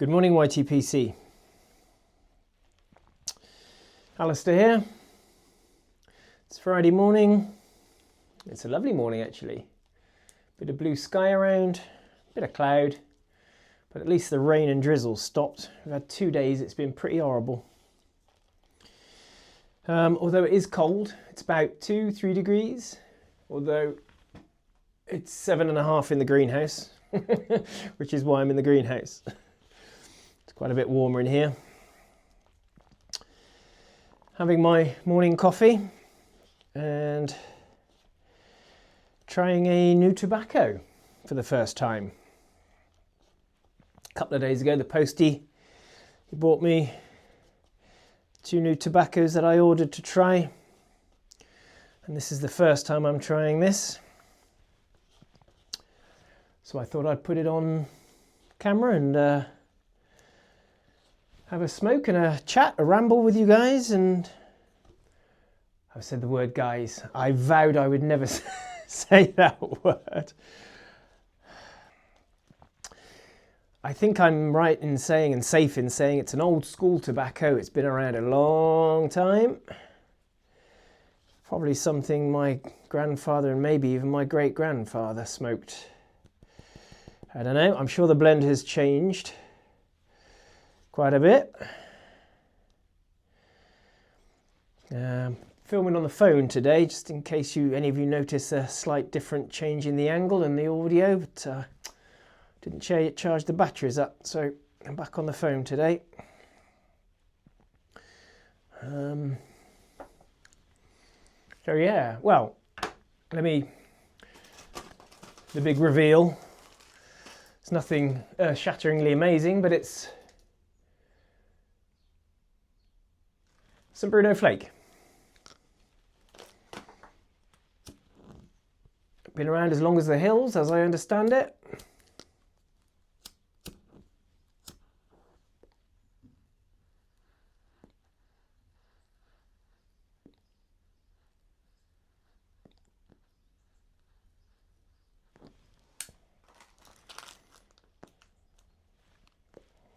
Good morning, YTPC. Alistair here. It's Friday morning. It's a lovely morning actually. Bit of blue sky around, bit of cloud, but at least the rain and drizzle stopped. We've had 2 days, it's been pretty horrible. Although it is cold, it's about 2-3 degrees, although it's 7.5 in the greenhouse, which is why I'm in the greenhouse. It's quite a bit warmer in here. Having my morning coffee and trying a new tobacco for the first time. A couple of days ago, the postie, he brought me 2 new tobaccos that I ordered to try. And this is the first time I'm trying this. So I thought I'd put it on camera and have a smoke and a chat, a ramble with you guys. And I've said the word guys. I vowed I would never say that word. I think I'm right in saying and safe in saying it's an old school tobacco. It's been around a long time. Probably something my grandfather and maybe even my great-grandfather smoked. I don't know. I'm sure the blend has changed quite a bit. Filming on the phone today, just in case any of you notice a slight different change in the angle and the audio, but didn't charge the batteries up, so I'm back on the phone today. So yeah, well, the big reveal. It's nothing earth-shatteringly amazing, but it's some Bruno flake. Been around as long as the hills, as I understand it.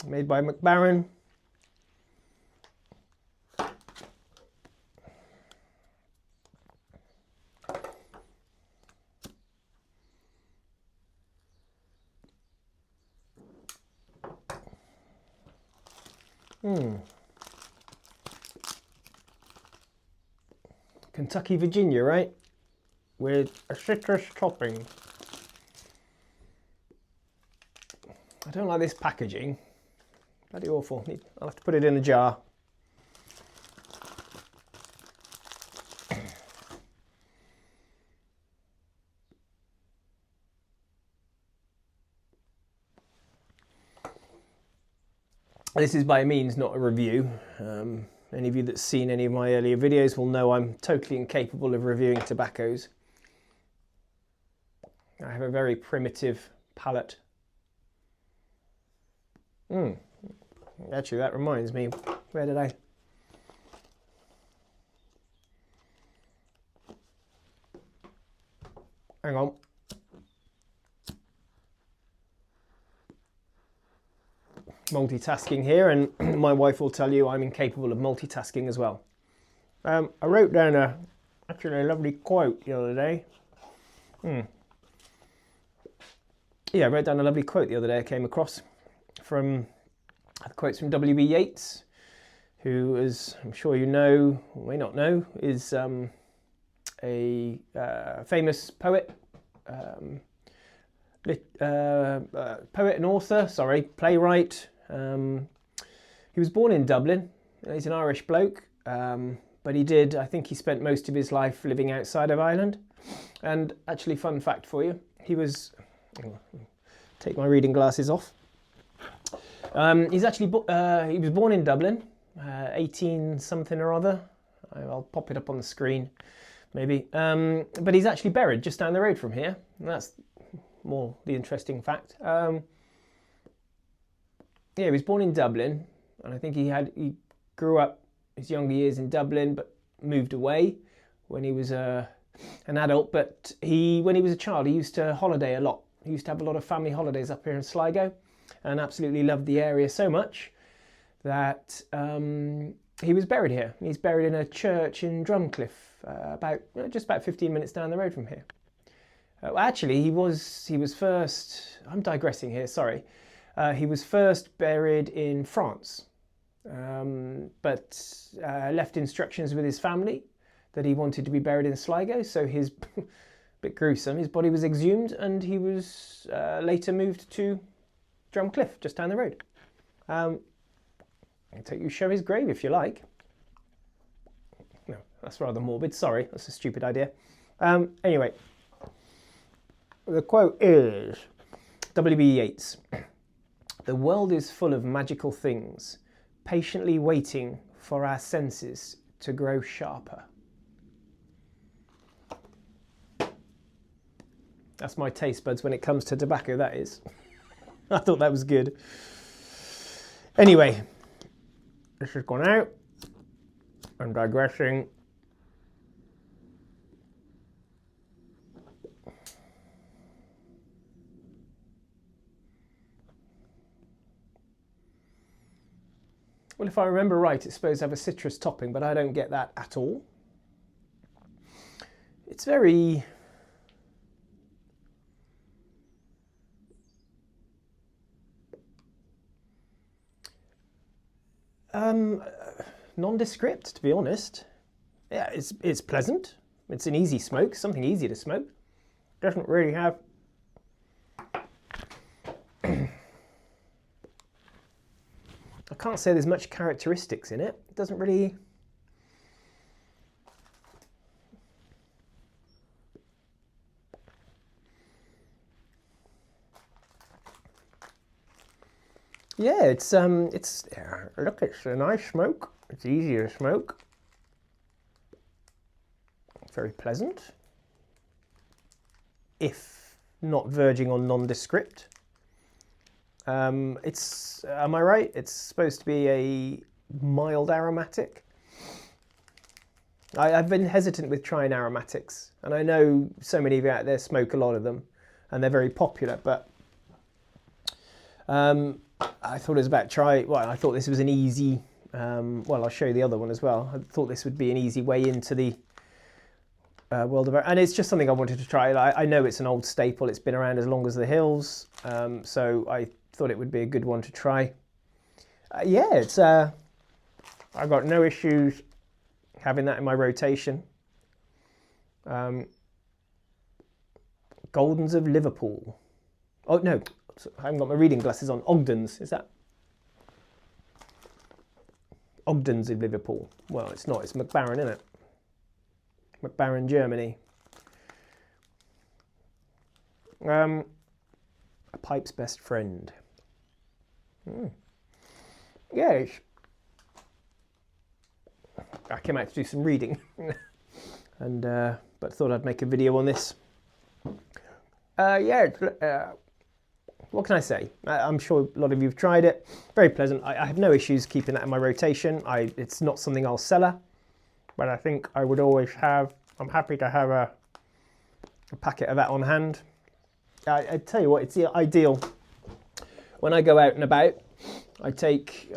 Made by McBaron. Kentucky, Virginia, right? With a citrus topping. I don't like this packaging. Bloody awful. I'll have to put it in a jar. This is by means not a review. Any of you that's seen any of my earlier videos will know I'm totally incapable of reviewing tobaccos. I have a very primitive palate. Actually, that reminds me, where did I? Hang on. Multitasking here, and my wife will tell you I'm incapable of multitasking as well. I wrote down actually a lovely quote the other day. Yeah, I wrote down a lovely quote the other day I came across from quotes from W.B. Yeats, who, as I'm sure you know, or may not know, is a famous poet, poet and author, playwright. He was born in Dublin. He's an Irish bloke, but I think he spent most of his life living outside of Ireland. And actually, fun fact for you, he was, take my reading glasses off. He was born in Dublin, 18 something or other. I'll pop it up on the screen, maybe. But he's actually buried just down the road from here. And that's more the interesting fact. Yeah, he was born in Dublin, and I think he grew up his younger years in Dublin, but moved away when he was an adult. But when he was a child, he used to holiday a lot. He used to have a lot of family holidays up here in Sligo, and absolutely loved the area so much that he was buried here. He's buried in a church in Drumcliff, just about 15 minutes down the road from here. Actually, he was first. I'm digressing here. Sorry. He was first buried in France, but left instructions with his family that he wanted to be buried in Sligo. So his bit gruesome. His body was exhumed, and he was later moved to Drumcliff, just down the road. I'll take you to show his grave if you like. No, that's rather morbid. Sorry, that's a stupid idea. Anyway, the quote is W.B. Yeats. The world is full of magical things, patiently waiting for our senses to grow sharper. That's my taste buds when it comes to tobacco, that is. I thought that was good. Anyway, this has gone out. I'm digressing. Well, if I remember right, it's supposed to have a citrus topping, but I don't get that at all. It's very... nondescript, to be honest. Yeah, it's pleasant. It's an easy smoke, something easy to smoke. Doesn't really have... I can't say there's much characteristics in it. It doesn't really... Yeah, it's look, it's a nice smoke. It's easy to smoke. Very pleasant. If not verging on nondescript. Am I right? It's supposed to be a mild aromatic. I've been hesitant with trying aromatics, and I know so many of you out there smoke a lot of them, and they're very popular, but I thought it was about I thought this was an easy, I'll show you the other one as well. I thought this would be an easy way into the world of, and it's just something I wanted to try. I know it's an old staple, it's been around as long as the hills, so I thought it would be a good one to try. Yeah, it's, I've got no issues having that in my rotation. Goldens of Liverpool. Oh, no. I haven't got my reading glasses on. Ogdens, is that? Ogdens of Liverpool. Well, it's not. It's McBaron, isn't it? McBaron, Germany. A pipe's best friend. Yeah. I came out to do some reading, and but thought I'd make a video on this. What can I say? I'm sure a lot of you have tried it. Very pleasant. I have no issues keeping that in my rotation. It's not something I'll cellar, but I think I would always have. I'm happy to have a packet of that on hand. I tell you what, it's ideal. When I go out and about, I take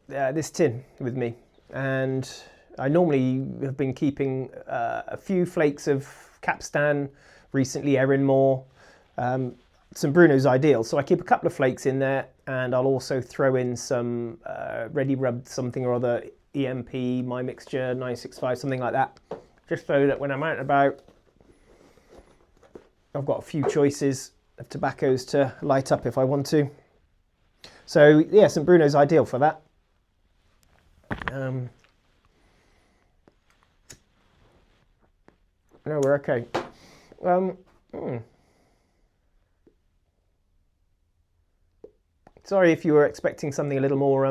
this tin with me, and I normally have been keeping a few flakes of Capstan, recently Erinmore. Some Bruno's Ideal, so I keep a couple of flakes in there, and I'll also throw in some ready rubbed something or other, EMP, My Mixture, 965, something like that, just so that when I'm out and about, I've got a few choices of tobaccos to light up if I want to. So yeah, some Bruno's Ideal for that. No, we're okay. Sorry if you were expecting something a little more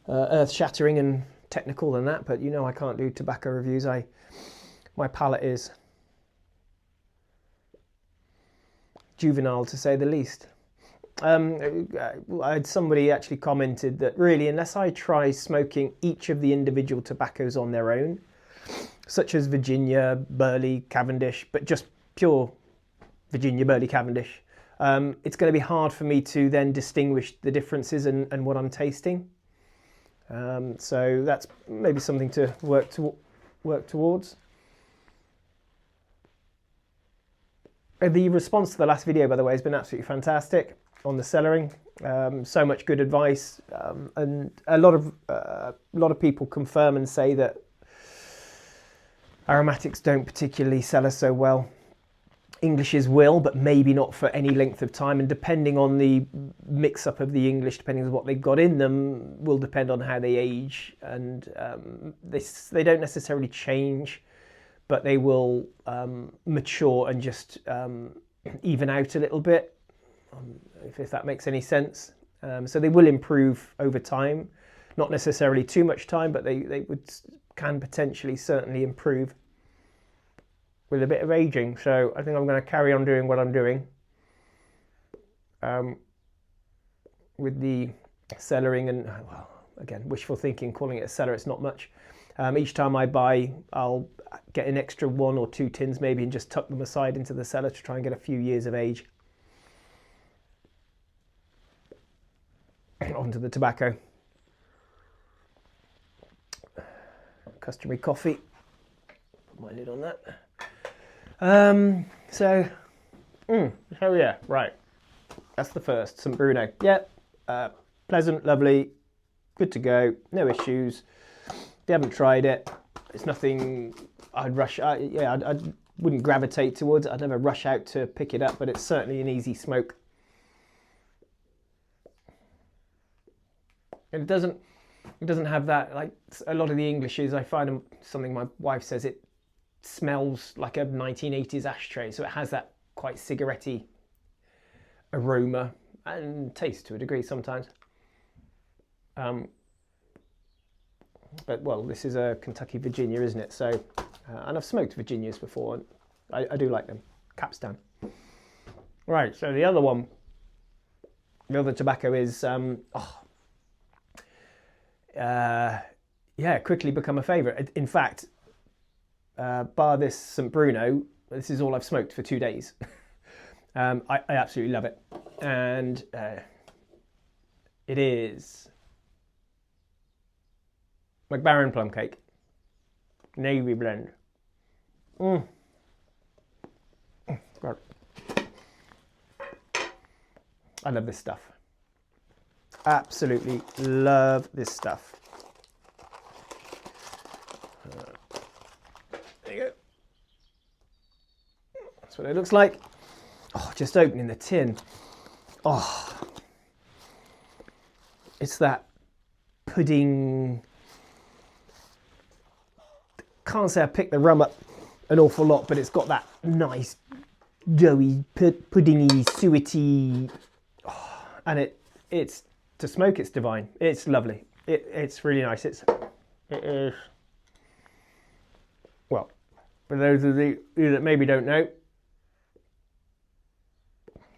earth-shattering and technical than that, but you know I can't do tobacco reviews. My palate is juvenile, to say the least. Somebody actually commented that really, unless I try smoking each of the individual tobaccos on their own, such as Virginia, Burley, Cavendish, but just pure Virginia, Burley, Cavendish, it's going to be hard for me to then distinguish the differences and what I'm tasting. So that's maybe something to work towards. The response to the last video, by the way, has been absolutely fantastic on the cellaring. So much good advice, and a lot of people confirm and say that aromatics don't particularly cellar so well. Englishes will, but maybe not for any length of time, and depending on the mix-up of the English, depending on what they've got in them, will depend on how they age, and they don't necessarily change, but they will mature and just even out a little bit, if that makes any sense. So they will improve over time, not necessarily too much time, but they can potentially certainly improve with a bit of aging. So I think I'm going to carry on doing what I'm doing with the cellaring, and well, again, wishful thinking, calling it a cellar, it's not much. Each time I buy, I'll get an extra 1 or 2 tins maybe and just tuck them aside into the cellar to try and get a few years of age. Onto the tobacco. Customary coffee. Put my lid on that. So yeah, right. That's the first, St. Bruno. Yep, pleasant, lovely, good to go, no issues. If you haven't tried it, it's nothing I'd rush. I wouldn't gravitate towards it. I'd never rush out to pick it up, but it's certainly an easy smoke. And it doesn't have that, like a lot of the Englishes, I find them, something my wife says, it smells like a 1980s ashtray, so it has that quite cigarette-y aroma and taste to a degree sometimes. But well, this is a Kentucky Virginia, isn't it? So, and I've smoked Virginias before, and I do like them. Capstan. Right, so the other one, the other tobacco is yeah, quickly become a favourite. In fact, bar this St. Bruno, this is all I've smoked for 2 days. I absolutely love it. And it is McBaron Plum Cake. Navy blend. God. I love this stuff. Absolutely love this stuff. There you go. That's what it looks like. Oh, just opening the tin. Oh, it's that pudding. Can't say I picked the rum up an awful lot, but it's got that nice doughy, puddingy, suety, and it's to smoke. It's divine. It's lovely. It's really nice. It is. Well, for those of you that maybe don't know,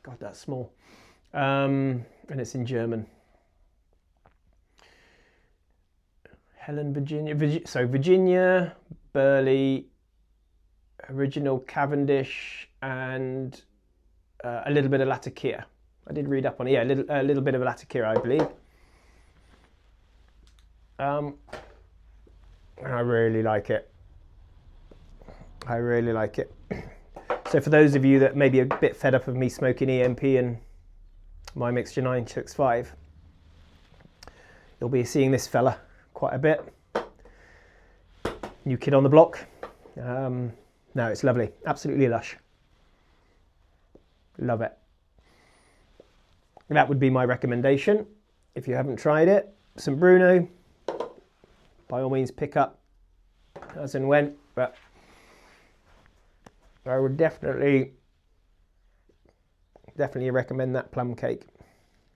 God, that's small, and it's in German. Helen, Virginia. So Virginia, Burley, original Cavendish, and a little bit of Latakia. I did read up on it. Yeah, a little bit of Latakia, I believe. And I really like it. I really like it. So for those of you that may be a bit fed up of me smoking EMP and my mixture 965, you'll be seeing this fella quite a bit. New kid on the block. No, it's lovely. Absolutely lush. Love it. That would be my recommendation. If you haven't tried it, St. Bruno, by all means pick up as and when, but I would definitely recommend that plum cake.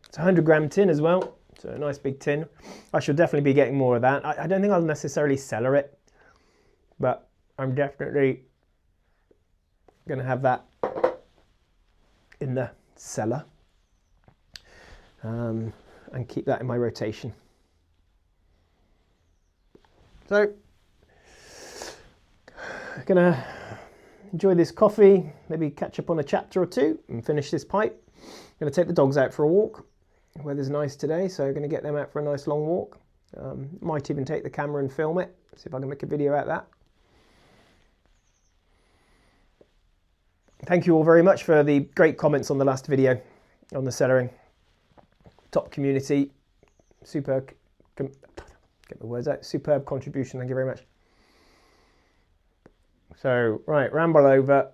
It's a 100-gram tin as well, so a nice big tin. I should definitely be getting more of that. I don't think I'll necessarily cellar it, but I'm definitely going to have that in the cellar and keep that in my rotation. So I'm gonna enjoy this coffee, maybe catch up on a chapter or two and finish this pipe. I'm going to take the dogs out for a walk. Weather's nice today, so I'm going to get them out for a nice long walk. Might even take the camera and film it, see if I can make a video out of that. Thank you all very much for the great comments on the last video on the cellaring. Top community, superb, get the words out, superb contribution, thank you very much. So, right, ramble over.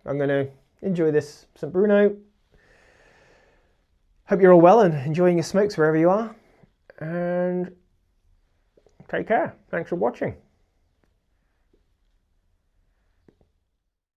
I'm going to enjoy this St. Bruno. Hope you're all well and enjoying your smokes wherever you are. And take care. Thanks for watching.